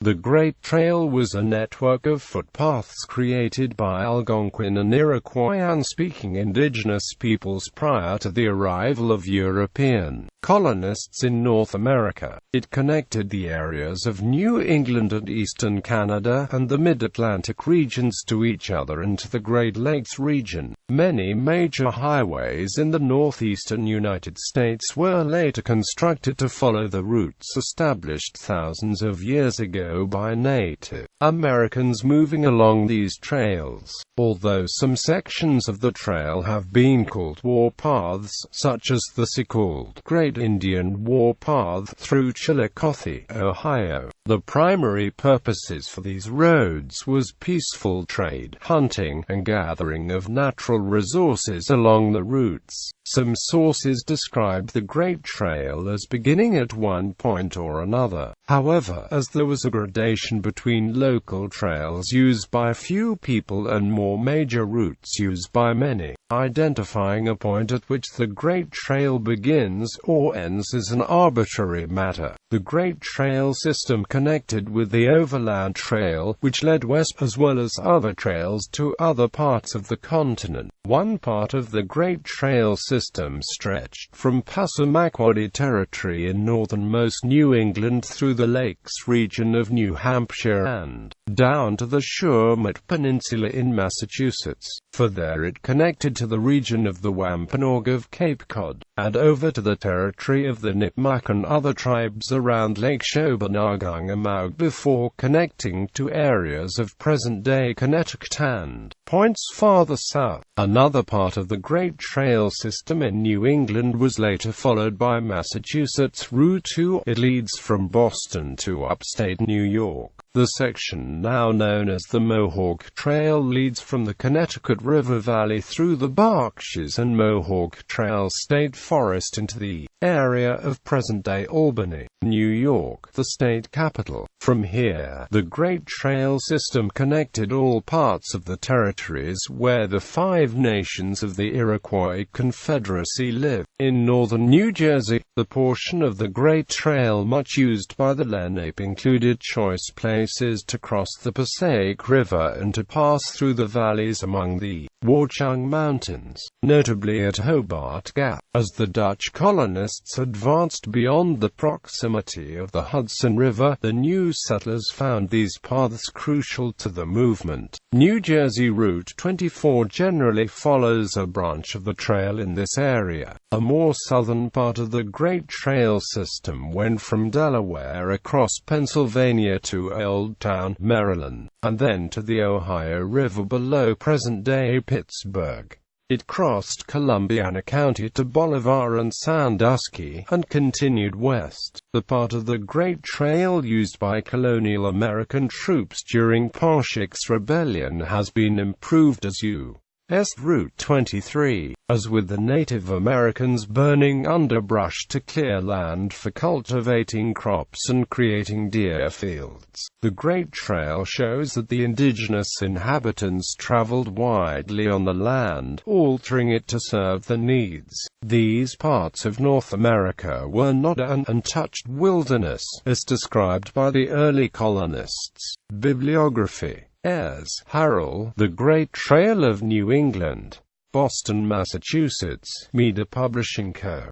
The Great Trail was a network of footpaths created by Algonquian and Iroquoian-speaking indigenous peoples prior to the arrival of European colonists in North America. It connected the areas of New England and eastern Canada and the Mid-Atlantic regions to each other and to the Great Lakes region. Many major highways in the northeastern United States were later constructed to follow the routes established thousands of years ago by Native Americans moving along these trails. Although some sections of the trail have been called warpaths, such as the so-called Great Indian Warpath through Chillicothe, Ohio, the primary purposes for these roads was peaceful trade, hunting, and gathering of natural resources along the routes. Some sources describe the Great Trail as beginning at one point or another. However, as there was a gradation between local trails used by few people and more major routes used by many, identifying a point at which the Great Trail begins or ends is an arbitrary matter. The Great Trail system connected with the Overland Trail, which led west, as well as other trails to other parts of the continent. One part of the Great Trail system stretched from Passamaquoddy territory in northernmost New England through the Lakes region of New Hampshire and down to the Willamette Peninsula in Massachusetts. For there it connected to the region of the Wampanoag of Cape Cod, and over to the territory of the Nipmuc and other tribes around Lake Shobanagangamauga before connecting to areas of present-day Connecticut and points farther south. Another part of the Great Trail system in New England was later followed by Massachusetts Route 2. It leads from Boston to upstate New York. The section now known as the Mohawk Trail leads from the Connecticut River Valley through the Berkshires and Mohawk Trail State Forest into the area of present-day Albany, New York, the state capital. From here, the Great Trail system connected all parts of the territories where the 5 nations of the Iroquois Confederacy live. In northern New Jersey, the portion of the Great Trail much used by the Lenape included choice places to cross the Passaic River and to pass through the valleys among the Watchung Mountains, notably at Hobart Gap. As the Dutch colonists advanced beyond the proximity of the Hudson River, the new settlers found these paths crucial to the movement. New Jersey Route 24 generally follows a branch of the trail in this area. A more southern part of the Great Trail system went from Delaware across Pennsylvania to Old Town, Maryland, and then to the Ohio River below present-day Pittsburgh. It crossed Columbiana County to Bolivar and Sandusky, and continued west. The part of the Great Trail used by colonial American troops during Pontiac's Rebellion has been improved as U.S. Route 23. As with the Native Americans burning underbrush to clear land for cultivating crops and creating deer fields, the Great Trail shows that the indigenous inhabitants traveled widely on the land, altering it to serve their needs. These parts of North America were not an untouched wilderness, as described by the early colonists. Bibliography. Ayres, Harold, The Great Trail of New England. Boston, Massachusetts, Meader Publishing Co.